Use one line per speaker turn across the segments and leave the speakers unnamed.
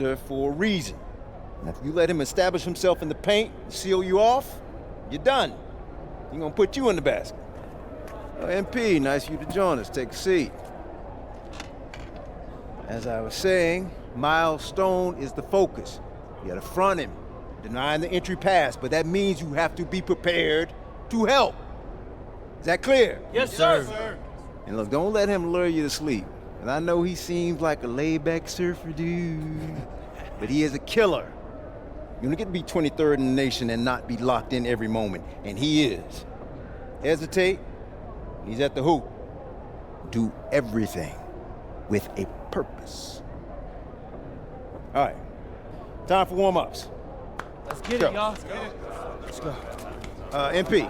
there for a reason. And if you let him establish himself in the paint and seal you off, you're done. He's gonna put you in the basket. Oh, MP, nice of you to join us. Take a seat. As I was saying, Miles Stone is the focus. You gotta front him, denying the entry pass, but that means you have to be prepared to help. Is that clear?
Yes, sir.
And look, don't let him lure you to sleep. And I know he seems like a laid-back surfer dude, but he is a killer. You don't get to be 23rd in the nation and not be locked in every moment, and he is. Hesitate, he's at the hoop. Do everything with a purpose. All right, time for warm-ups.
Let's get it, y'all.
Let's go. MP,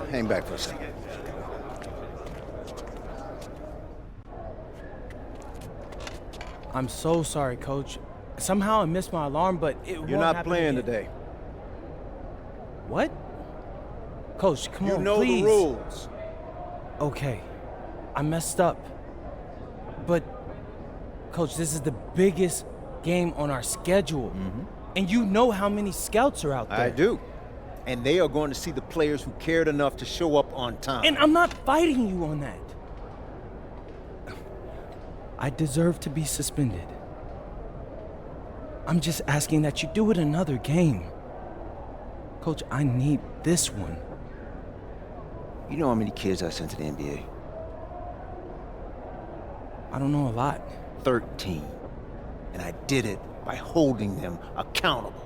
hang back for a second.
I'm so sorry, Coach. Somehow I missed my alarm, but it won't
You're not
happen
playing
again.
today.
What? Coach, come on,
You know
please.
the rules.
Okay, I messed up. But, Coach, this is the biggest game on our schedule. And you know how many scouts are out there.
I do. And they are going to see the players who cared enough to show up on time.
And I'm not fighting you on that. I deserve to be suspended. I'm just asking that you do it another game. Coach, I need this one.
You know how many kids I sent to the NBA?
I don't know a lot.
13. And I did it by holding them accountable.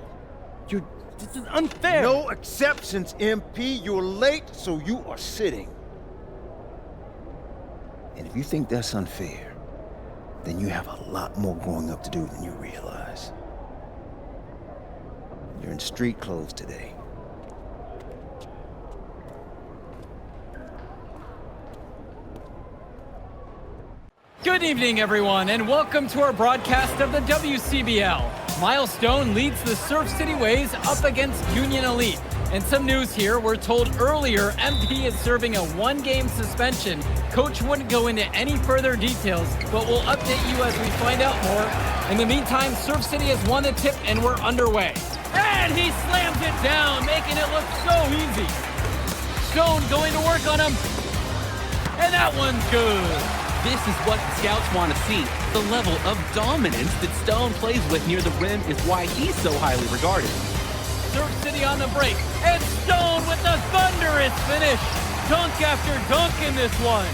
This is unfair.
No exceptions, MP. You're late, so you are sitting. And if you think that's unfair, then you have a lot more growing up to do than you realize. You're in street clothes today.
Good evening, everyone, and welcome to our broadcast of the WCBL. Miles Stone leads the Surf City Waves up against Union Elite. And some news here, we're told earlier MP is serving a one-game suspension. Coach wouldn't go into any further details, but we'll update you as we find out more. In the meantime, Surf City has won the tip and we're underway. And he slams it down, making it look so easy. Stone going to work on him. And that one's good.
This is what the scouts want to see. The level of dominance that Stone plays with near the rim is why he's so highly regarded.
Surf City on the break, and Stone with a thunderous finish. Dunk after dunk in this one.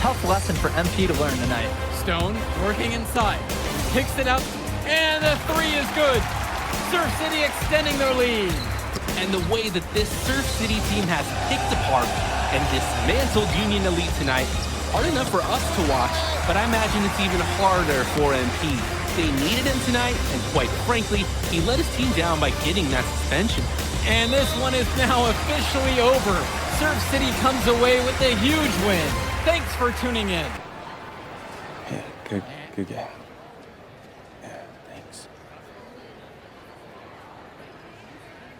Tough lesson for MP to learn tonight.
Stone working inside, kicks it out, and the three is good. Surf City extending their lead.
And the way that this Surf City team has picked apart and dismantled Union Elite tonight, hard enough for us to watch, but I imagine it's even harder for MP. They needed him tonight, and quite frankly, he let his team down by getting that suspension.
And this one is now officially over. Surf City comes away with a huge win. Thanks for tuning in.
Yeah, good game. Yeah, thanks.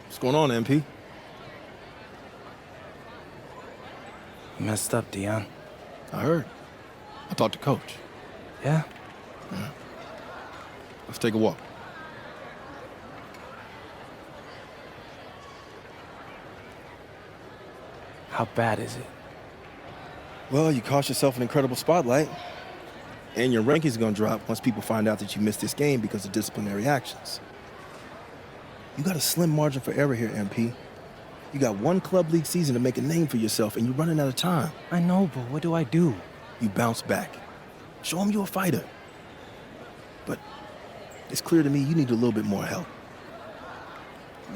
What's going on, MP?
You messed up, Dion.
I heard. I talked to Coach.
Yeah?
Yeah. Let's take a walk.
How bad is it?
Well, you cost yourself an incredible spotlight. And your rankings are going to drop once people find out that you missed this game because of disciplinary actions. You got a slim margin for error here, MP. You got one club league season to make a name for yourself, and you're running out of time.
I know, but what do I do?
You bounce back. Show them you're a fighter. But it's clear to me you need a little bit more help.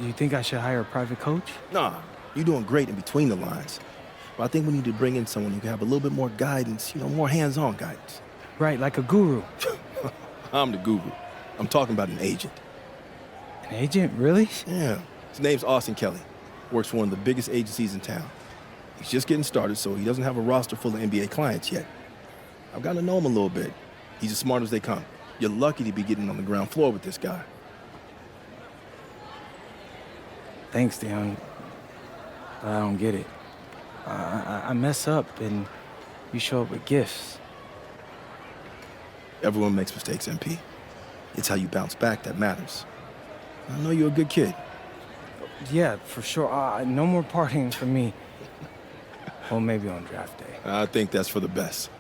You think I should hire a private coach?
Nah, you're doing great in between the lines. But I think we need to bring in someone who can have a little bit more guidance, more hands-on guidance.
Right, like a guru.
I'm the guru. I'm talking about an agent.
An agent, really?
Yeah. His name's Austin Kelly. Works for one of the biggest agencies in town. He's just getting started, so he doesn't have a roster full of NBA clients yet. I've gotten to know him a little bit. He's as smart as they come. You're lucky to be getting on the ground floor with this guy.
Thanks, Dion. But I don't get it. I mess up, and you show up with gifts.
Everyone makes mistakes, MP. It's how you bounce back that matters. I know you're a good kid.
Yeah, for sure. No more partying for me. Well, maybe on draft day.
I think that's for the best.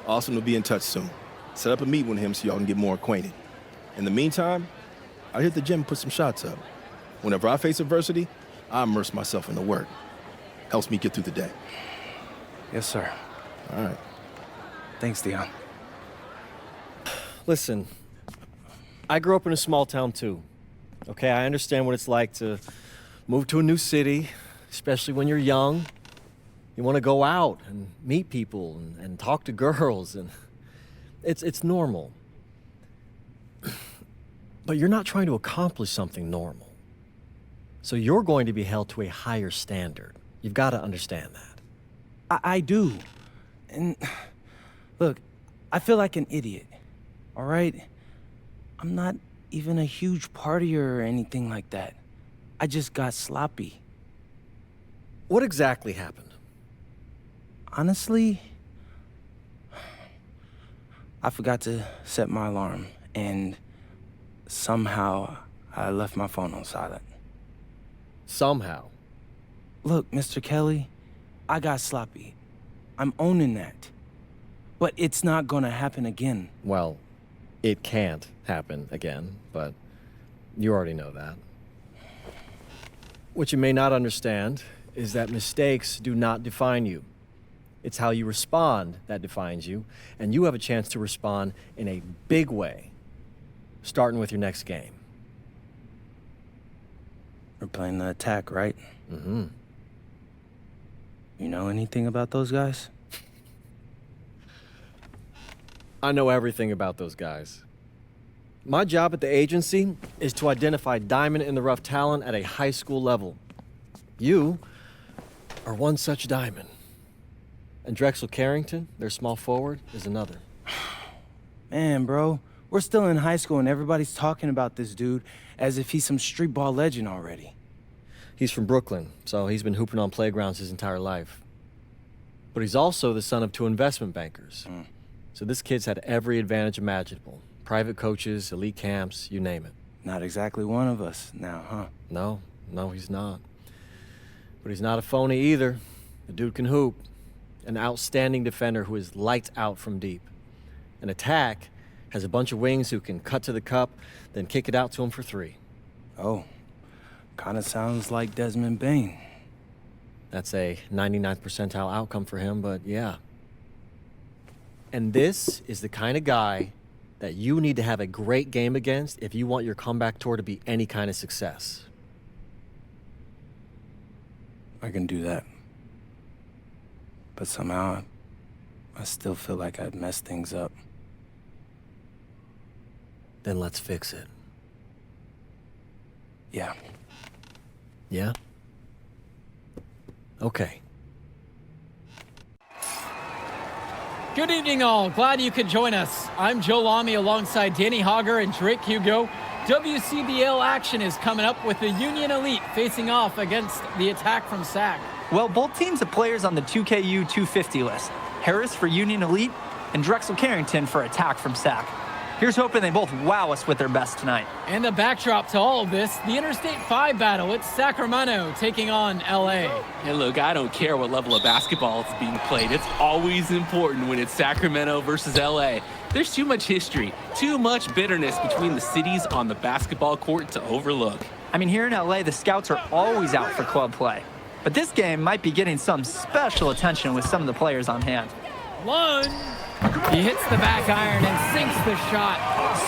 Austin will be in touch soon. Set up a meet with him so y'all can get more acquainted. In the meantime, I hit the gym and put some shots up. Whenever I face adversity, I immerse myself in the work. Helps me get through the day.
Yes, sir.
All right.
Thanks, Dion.
Listen, I grew up in a small town too. Okay, I understand what it's like to move to a new city, especially when you're young. You want to go out and meet people and talk to girls, and it's normal. But you're not trying to accomplish something normal. So you're going to be held to a higher standard. You've got to understand that.
I do. And look, I feel like an idiot, all right? I'm not even a huge partier or anything like that. I just got sloppy.
What exactly happened?
Honestly, I forgot to set my alarm, and somehow I left my phone on silent.
Somehow.
Look, Mr. Kelly, I got sloppy. I'm owning that. But it's not gonna happen again.
Well, it can't happen again, but you already know that. What you may not understand is that mistakes do not define you. It's how you respond that defines you, and you have a chance to respond in a big way, starting with your next game.
We're playing the attack, right?
Mm-hmm.
You know anything about those guys?
I know everything about those guys. My job at the agency is to identify diamond-in-the-rough talent at a high school level. You are one such diamond. And Drexel Carrington, their small forward, is another.
Man, bro, we're still in high school and everybody's talking about this dude as if he's some street ball legend already.
He's from Brooklyn, so he's been hooping on playgrounds his entire life. But he's also the son of 2 investment bankers. So this kid's had every advantage imaginable. Private coaches, elite camps, you name it.
Not exactly one of us now, huh?
No, he's not. But he's not a phony either. The dude can hoop. An outstanding defender who is lights out from deep. An attack has a bunch of wings who can cut to the cup, then kick it out to him for 3.
Oh, kind of sounds like Desmond Bain.
That's a 99th percentile outcome for him, but yeah. And this is the kind of guy that you need to have a great game against if you want your comeback tour to be any kind of success.
I can do that. But somehow, I still feel like I'd messed things up.
Then let's fix it.
Yeah.
Yeah? Okay.
Good evening, all. Glad you could join us. I'm Joe Lamy alongside Danny Hogger and Drake Hugo. WCBL action is coming up with the Union Elite facing off against the attack from SAC.
Well, both teams have players on the 2KU 250 list. Harris for Union Elite and Drexel Carrington for attack from SAC. Here's hoping they both wow us with their best tonight.
And the backdrop to all of this, the Interstate 5 battle. It's Sacramento taking on LA.
And look, I don't care what level of basketball is being played. It's always important when it's Sacramento versus LA. There's too much history, too much bitterness between the cities on the basketball court to overlook.
I mean, here in LA, the scouts are always out for club play. But this game might be getting some special attention with some of the players on hand.
Lunge. He hits the back iron and sinks the shot.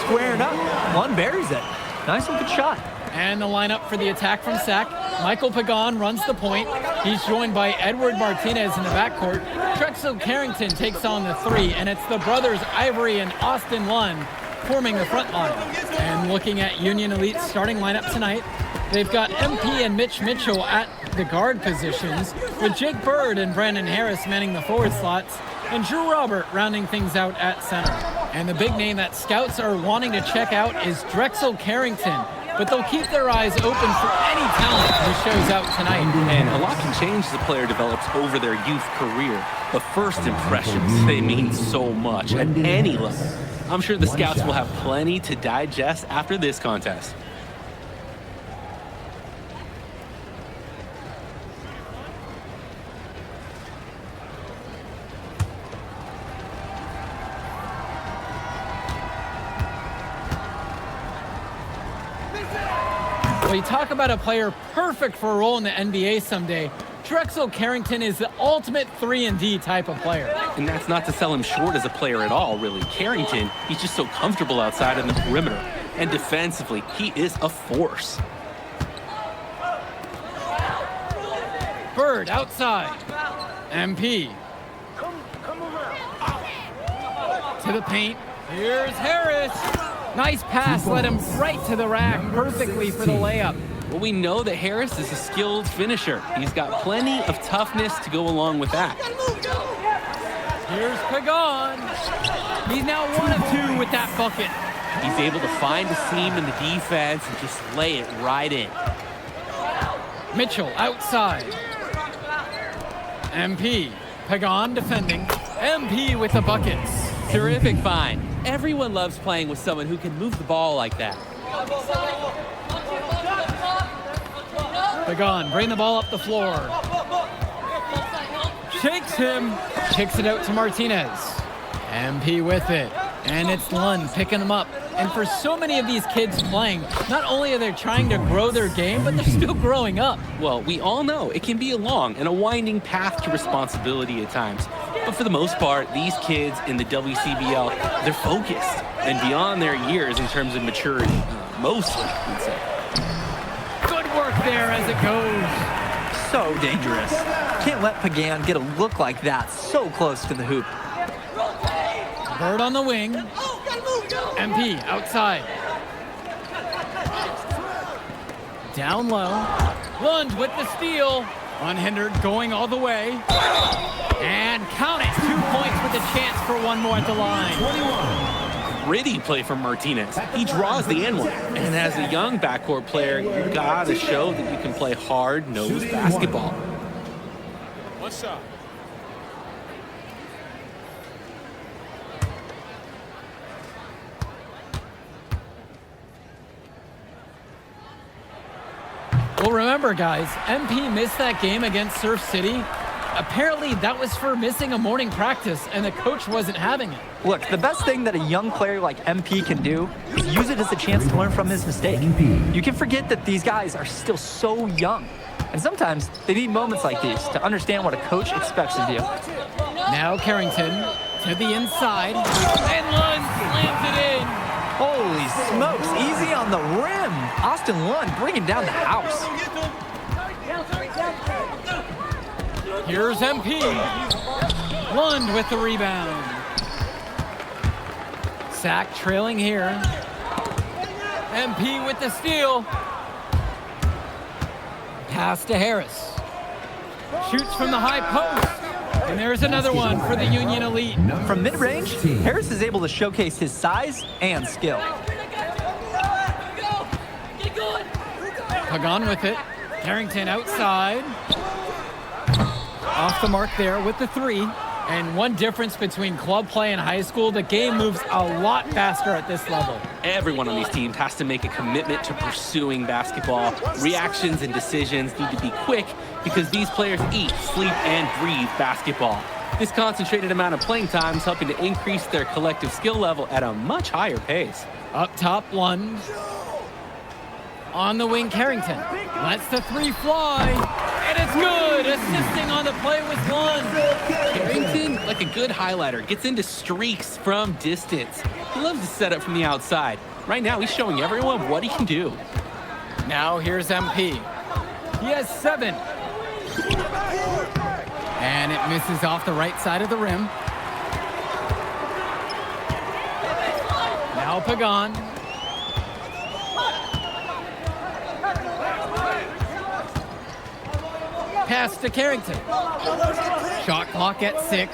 Squaring up, one buries it. Nice and good shot.
And the lineup for the attack from SAC. Michael Pagan runs the point. He's joined by Edward Martinez in the backcourt. Drexel Carrington takes on the 3, and it's the brothers Ivory and Austin Lund forming the front line. And looking at Union Elite's starting lineup tonight, they've got MP and Mitch Mitchell at the guard positions, with Jake Bird and Brandon Harris manning the forward slots, and Drew Robert rounding things out at center. And the big name that scouts are wanting to check out is Drexel Carrington, but they'll keep their eyes open for any talent who shows out tonight.
And a lot can change as the player develops over their youth career. But first impressions, they mean so much at any level. I'm sure the scouts will have plenty to digest after this contest.
Well, you talk about a player perfect for a role in the NBA someday. Drexel Carrington is the ultimate 3-and-D type of player.
And that's not to sell him short as a player at all, really. Carrington, he's just so comfortable outside on the perimeter. And defensively, he is a force.
Bird outside. MP. To the paint. Here's Harris. Nice pass, led him right to the rack perfectly for the layup.
Well, we know that Harris is a skilled finisher. He's got plenty of toughness to go along with that.
Here's Pagan. He's now 1 of 2 with that bucket.
He's able to find a seam in the defense and just lay it right in.
Mitchell outside. MP. Pagan defending. MP with the buckets.
Terrific find. Everyone loves playing with someone who can move the ball like that.
Pagan, bring the ball up the floor. Shakes him. Kicks it out to Martinez. MP with it. And it's Lund picking them up. And for so many of these kids playing, not only are they trying to grow their game, but they're still growing up.
Well, we all know it can be a long and a winding path to responsibility at times. But for the most part, these kids in the WCBL, they're focused and beyond their years in terms of maturity. Mostly, we'd say.
Good work there as it goes.
So dangerous. Can't let Pagan get a look like that so close to the hoop.
Bird on the wing. MP outside. Down low. Lund with the steal. Unhindered, going all the way. And count it. 2 points with a chance for one more at the line.
Gritty play from Martinez. He draws the N one. And as a young backcourt player, you gotta show that you can play hard-nosed basketball.
What's up?
Well, remember, guys, MP missed that game against Surf City. Apparently, that was for missing a morning practice, and the coach wasn't having it.
Look, the best thing that a young player like MP can do is use it as a chance to learn from his mistake. You can forget that these guys are still so young. And sometimes they need moments like these to understand what a coach expects of you.
Now Carrington to the inside, and Lund slams it in.
Holy smokes, easy on the rim. Austin Lund bringing down the house.
Here's MP. Lund with the rebound. Sack trailing here. MP with the steal. Pass to Harris. Shoots from the high post. And there's another one for the Union Elite.
From mid-range, Harris is able to showcase his size and skill.
Pagan with it. Carrington outside. Off the mark there with the 3. And one difference between club play and high school, the game moves a lot faster at this level.
Everyone on these teams has to make a commitment to pursuing basketball. Reactions and decisions need to be quick because these players eat, sleep, and breathe basketball. This concentrated amount of playing time is helping to increase their collective skill level at a much higher pace.
Up top, Lund. On the wing, Carrington. Lets the 3 fly. And it's good. Assisting on the play with Lund.
Carrington, like a good highlighter, gets into streaks from distance. He loves to set up from the outside. Right now, he's showing everyone what he can do.
Now here's MP. He has 7. And it misses off the right side of the rim. Now Pagan. Pass to Carrington. Shot clock at 6.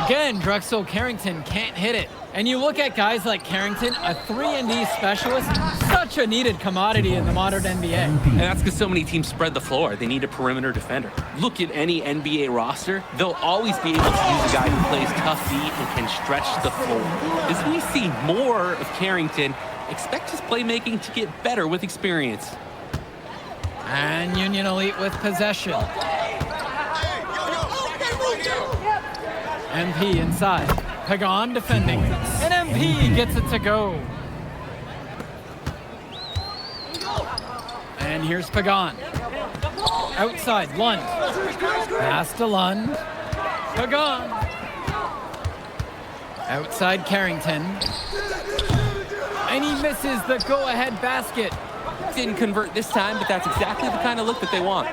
Again, Drexel Carrington can't hit it. And you look at guys like Carrington, a 3-and-D specialist, such a needed commodity in the modern NBA.
And that's because so many teams spread the floor. They need a perimeter defender. Look at any NBA roster. They'll always be able to use a guy who plays tough D and can stretch the floor. As we see more of Carrington, expect his playmaking to get better with experience.
And Union Elite with possession. MP inside. Pagan defending. And MP gets it to go. And here's Pagan. Outside, Lund. Pass to Lund. Pagan. Outside Carrington. And he misses the go-ahead basket.
Didn't convert this time, but that's exactly the kind of look that they want.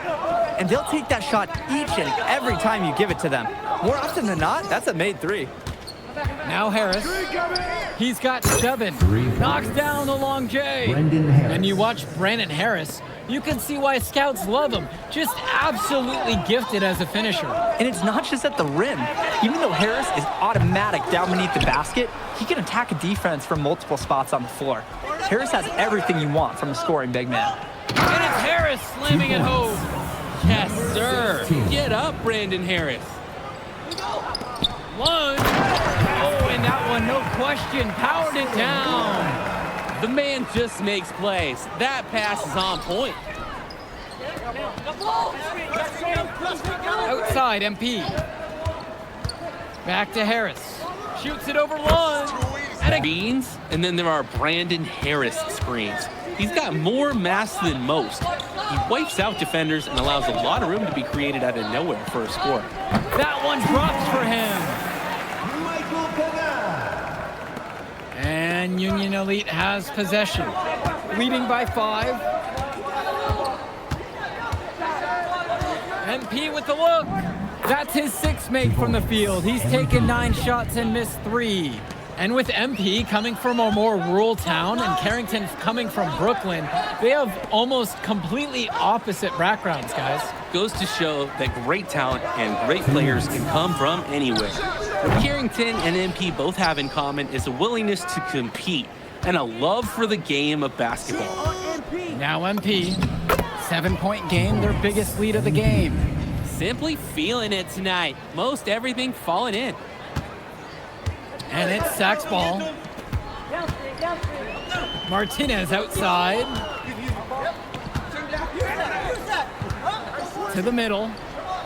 And they'll take that shot each and every time you give it to them. More often than not, that's a made three.
Now Harris. He's got 7. Knocks down the long J. And you watch Brandon Harris, you can see why scouts love him. Just absolutely gifted as a finisher.
And it's not just at the rim. Even though Harris is automatic down beneath the basket, he can attack a defense from multiple spots on the floor. Harris has everything you want from a scoring big man.
And it's Harris slamming it home.
Yes, sir. Get up, Brandon Harris.
Lund. Oh, and that one, no question, powered it down.
The man just makes plays. That pass is on point.
Outside, MP. Back to Harris. Shoots it over Lund.
Beans, and then there are Brandon Harris screens. He's got more mass than most. He wipes out defenders and allows a lot of room to be created out of nowhere for a score.
That one drops for him. And Union Elite has possession. Leading by 5. MP with the look. That's his 6th make from the field. He's taken 9 shots and missed 3. And with MP coming from a more rural town and Carrington coming from Brooklyn, they have almost completely opposite backgrounds, guys.
Goes to show that great talent and great players can come from anywhere. What Carrington and MP both have in common is a willingness to compete and a love for the game of basketball.
Now MP, 7-point game, their biggest lead of the game.
Simply feeling it tonight. Most everything falling in.
And it's Sachs ball. Martinez outside. To the middle.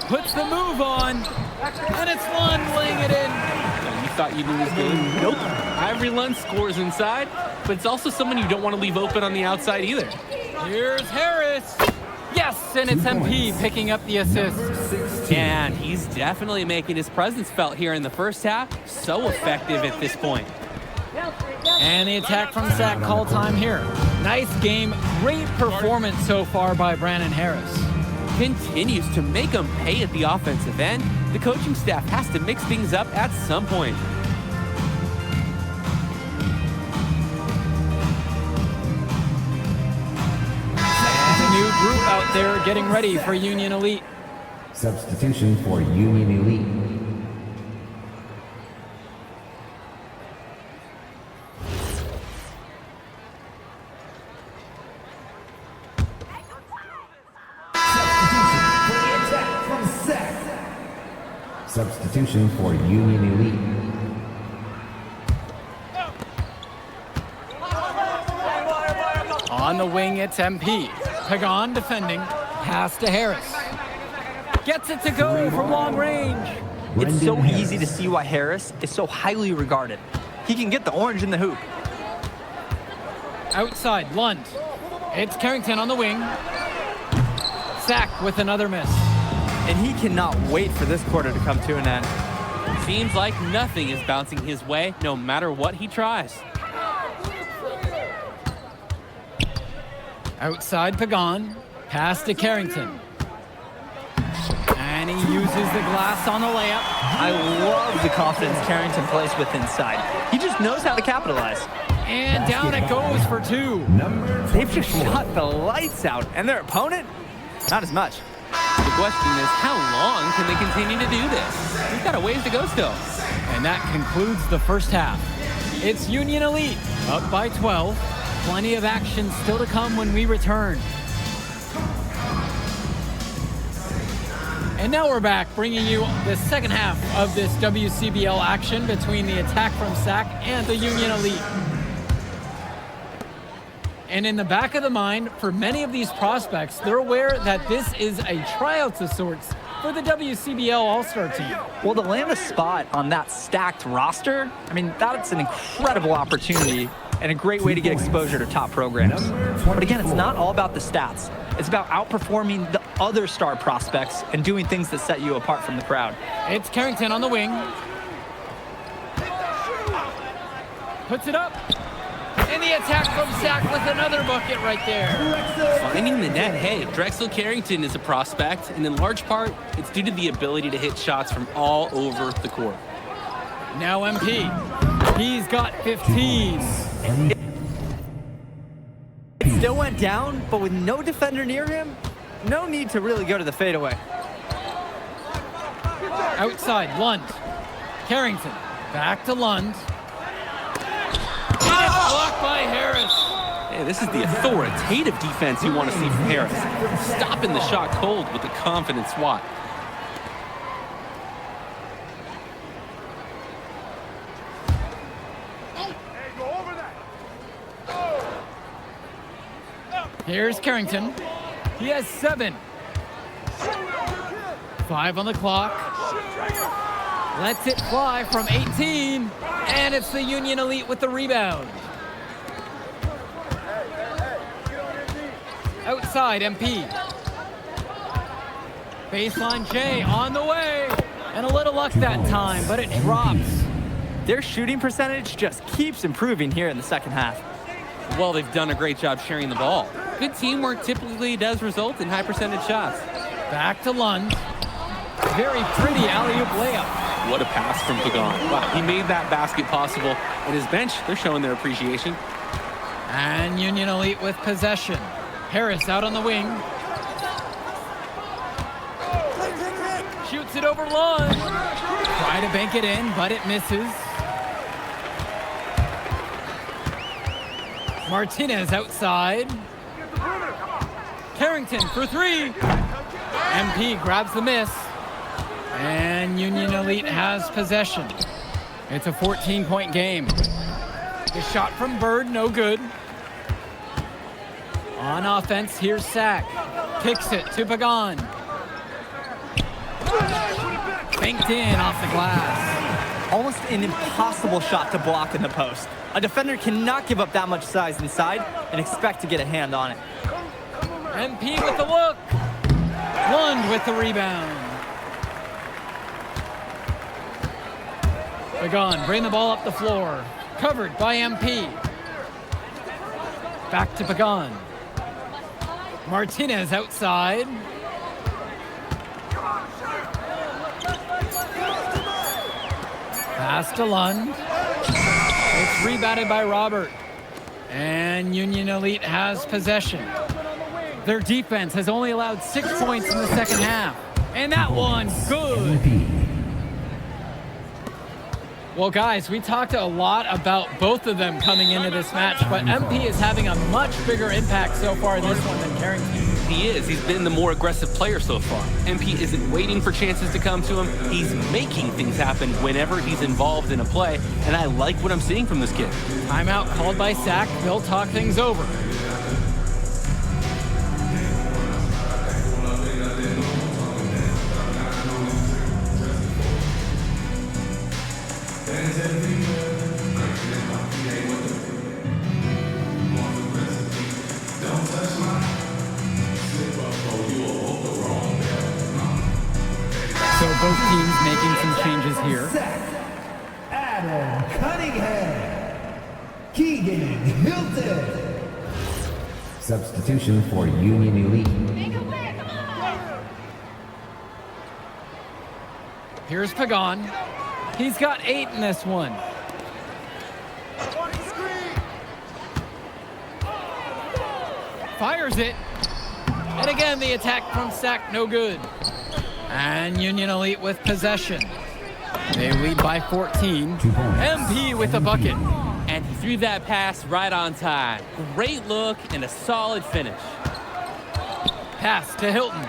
Puts the move on. And it's Lund laying it in.
You thought you knew this game? Nope. Ivory Lund scores inside, but it's also someone you don't want to leave open on the outside either.
Here's Harris. Yes, and it's MP picking up the assist.
And he's definitely making his presence felt here in the first half. So effective at this point.
And the attack from Sack call time here. Nice game, great performance so far by Brandon Harris.
Continues to make him pay at the offensive end. The coaching staff has to mix things up at some point.
New group out there getting ready for Union Elite.
Substitution for Union Elite. Substitution for Union Elite.
On the wing, it's MP. Pagan defending. Pass to Harris. Gets it to go from long range.
It's so easy to see why Harris is so highly regarded. He can get the orange in the hoop.
Outside, Lund. It's Carrington on the wing. Sack with another miss.
And he cannot wait for this quarter to come to an end.
Seems like nothing is bouncing his way, no matter what he tries.
Outside Pagan. Pass to Carrington. And he uses the glass on the layup.
I love the confidence Carrington plays with inside. He just knows how to capitalize.
And down it goes for 2.
They've just shot the lights out, and their opponent, not as much.
The question is, how long can they continue to do this? We've got a ways to go still.
And that concludes the first half. It's Union Elite up by 12. Plenty of action still to come when we return. And now we're back, bringing you the second half of this WCBL action between the attack from SAC and the Union Elite. And in the back of the mind, for many of these prospects, they're aware that this is a tryout of sorts for the WCBL All-Star team.
Well, to land a spot on that stacked roster, I mean, that's an incredible opportunity and a great way to get exposure to top programs. But again, it's not all about the stats. It's about outperforming the other star prospects and doing things that set you apart from the crowd.
It's Carrington on the wing. Puts it up. And the attack from SAC with another bucket right there.
Finding the net. Hey, Drexel Carrington is a prospect, and in large part, it's due to the ability to hit shots from all over the court.
Now MP. He's got 15.
It still went down, but with no defender near him, no need to really go to the fadeaway.
Outside, Lund. Carrington. Back to Lund. And it's blocked by Harris.
Hey, this is the authoritative defense you want to see from Harris. Stopping the shot cold with a confident swat.
Here's Carrington. He has 7. 5 on the clock. Lets it fly from 18. And it's the Union Elite with the rebound. Outside, MP. Baseline Jay on the way. And a little luck that time, but it drops.
Their shooting percentage just keeps improving here in the second half.
Well, they've done a great job sharing the ball. Good teamwork typically does result in high percentage shots.
Back to Lund. Very pretty alley-oop layup.
What a pass from Pagan. Wow, he made that basket possible. And his bench, they're showing their appreciation.
And Union Elite with possession. Harris out on the wing. Shoots it over Lund. Try to bank it in, but it misses. Martinez outside. Carrington for 3. MP grabs the miss. And Union Elite has possession. It's a 14-point game. The shot from Bird, no good. On offense, here's SAC. Kicks it to Pagan. Banked in off the glass.
Almost an impossible shot to block in the post. A defender cannot give up that much size inside and expect to get a hand on it.
MP with the look. Lund with the rebound. Pagan, bring the ball up the floor. Covered by MP. Back to Pagan. Martinez outside. Pass to Lund. It's rebounded by Robert. And Union Elite has possession. Their defense has only allowed 6 points in the second half. And that one, good. Well, guys, we talked a lot about both of them coming into this match, but MP is having a much bigger impact so far in this one than Carrington.
He is. He's been the more aggressive player so far. MP isn't waiting for chances to come to him. He's making things happen whenever he's involved in a play, and I like what I'm seeing from this kid.
Timeout called by SAC. They'll talk things over. So both teams making some changes here.
Adam Cunningham, Keegan Hilton.
Substitution for Union Elite.
Here's Pagan. He's got 8 in this one. Fires it. And again, the attack from SAC, no good. And Union Elite with possession. They lead by 14. MP with a bucket.
And he threw that pass right on time. Great look and a solid finish.
Pass to Hilton.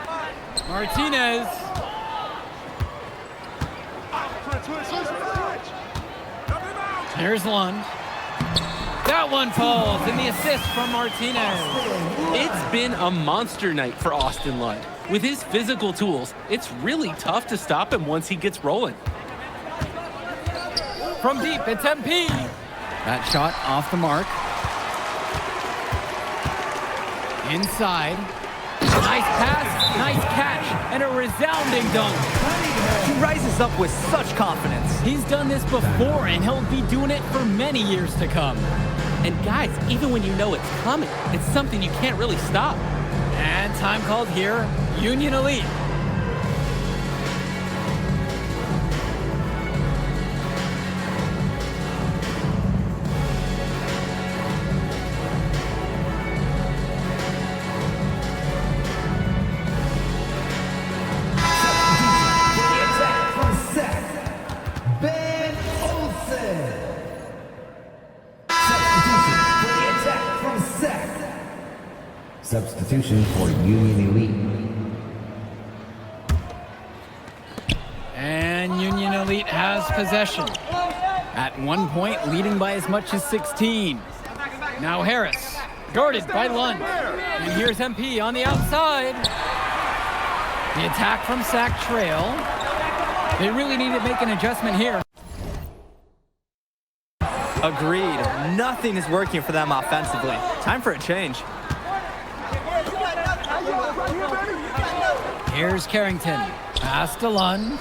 Martinez. Here's Lund. That one falls, and the assist from Martinez.
It's been a monster night for Austin Lund. With his physical tools, it's really tough to stop him once he gets rolling.
From deep, it's MP. That shot off the mark. Inside. Nice pass, nice catch, and a resounding dunk.
He rises up with such confidence.
He's done this before, and he'll be doing it for many years to come.
And guys, even when you know it's coming, it's something you can't really stop.
And time called here, Union Elite.
Substitution for Union Elite.
And Union Elite has possession. At one point, leading by as much as 16. Now Harris, guarded by Lund. And here's MP on the outside. The attack from Sac Trail. They really need to make an adjustment here.
Agreed. Nothing is working for them offensively. Time for a change.
Here's Carrington. Pass to Lund.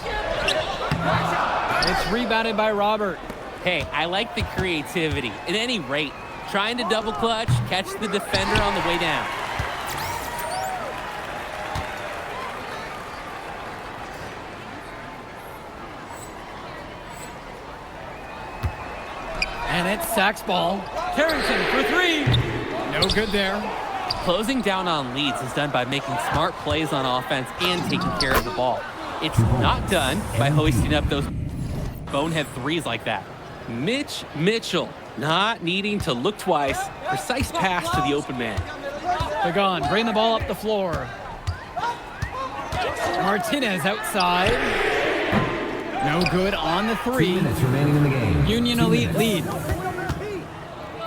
It's rebounded by Robert.
Hey, I like the creativity. At any rate, trying to double clutch, catch the defender on the way down.
And it's Sac's ball. Carrington for three. No good there.
Closing down on leads is done by making smart plays on offense and taking care of the ball. It's not done by hoisting up those bonehead threes like that. Mitch Mitchell, not needing to look twice. Precise pass to the open man.
Dion, bring the ball up the floor. Martinez outside. No good on the
3
three.
minutes remaining in the game.
Union Elite lead.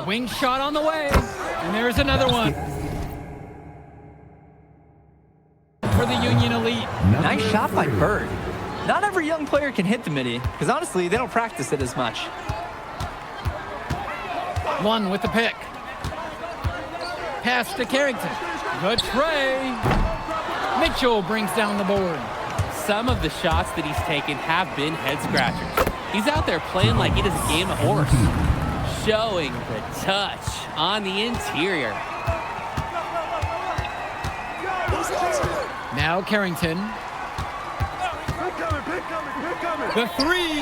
Wing shot on the way. And there's another one. For the Union Elite.
Nice shot by Bird. Not every young player can hit the midi, because honestly, they don't practice it as much.
Lund with the pick. Pass to Carrington. Good tray. Mitchell brings down the board.
Some of the shots that he's taken have been head scratchers. He's out there playing like it is a game of horse. Showing the touch on the interior.
Now Carrington. The three.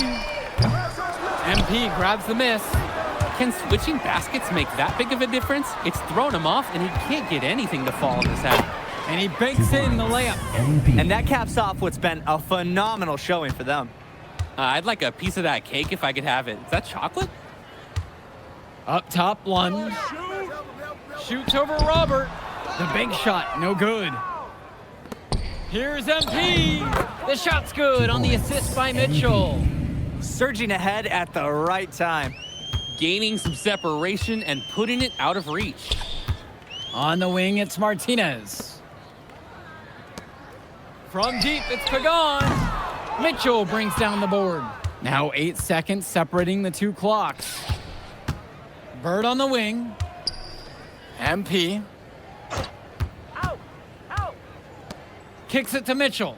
MP grabs the miss.
Can switching baskets make that big of a difference? It's thrown him off, and he can't get anything to fall in his head.
And he banks in the layup.
And that caps off what's been a phenomenal showing for them.
I'd like a piece of that cake if I could have it. Is that chocolate?
Up top, Lund. Shoots over Robert. The big shot, no good. Here's MP. The shot's good on the assist by Mitchell.
Surging ahead at the right time.
Gaining some separation and putting it out of reach.
On the wing, it's Martinez. From deep, it's Pagan. Mitchell brings down the board. Now 8 seconds separating the two clocks. Bird on the wing. MP. Kicks it to Mitchell.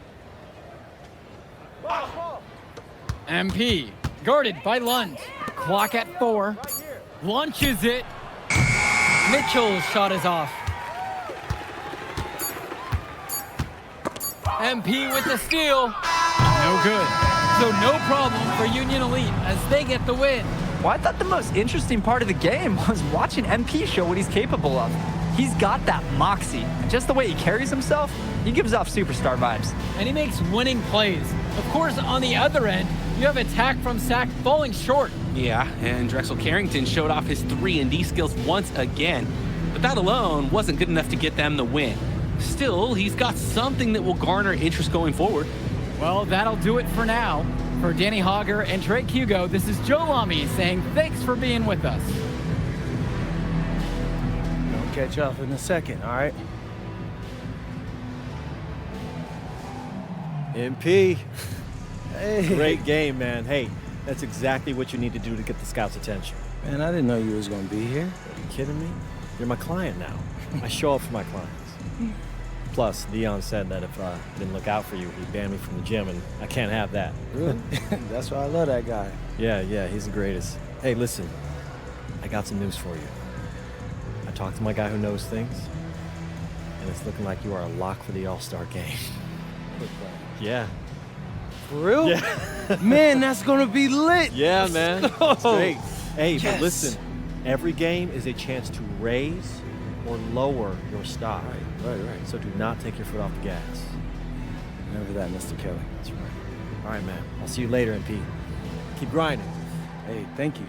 MP. Guarded by Lund. Clock at 4. Launches it. Mitchell's shot is off. MP with the steal. No good. So no problem for Union Elite as they get the win.
Well, I thought the most interesting part of the game was watching MP show what he's capable of. He's got that moxie. And just the way he carries himself, he gives off superstar vibes.
And he makes winning plays. Of course, on the other end, you have attack from Sack falling short.
Yeah, and Drexel Carrington showed off his 3-and-D skills once again. But that alone wasn't good enough to get them the win. Still, he's got something that will garner interest going forward.
Well, that'll do it for now. For Danny Hogger and Drake Hugo, this is Joe Lamy saying thanks for being with us.
I'll catch up in a second, all right?
MP.
Hey.
Great game, man. Hey, that's exactly what you need to do to get the scouts' attention.
Man, I didn't know you was gonna be here.
Are you kidding me? You're my client now. I show up for my clients. Plus, Dion said that if I didn't look out for you, he'd ban me from the gym, and I can't have that.
Really? That's why I love that guy.
Yeah, he's the greatest. Hey, listen, I got some news for you. I talked to my guy who knows things, and it's looking like you are a lock for the All-Star game. Yeah.
For real?
Yeah.
Man, that's gonna be lit.
Yeah, man. It's great. Hey,
Yes.
but listen, every game is a chance to raise or lower your stock.
Right.
So do not take your foot off the gas.
Remember that, Mr. Kelly.
That's right. All right, man. I'll see you later, MP. Keep grinding.
Hey, thank you.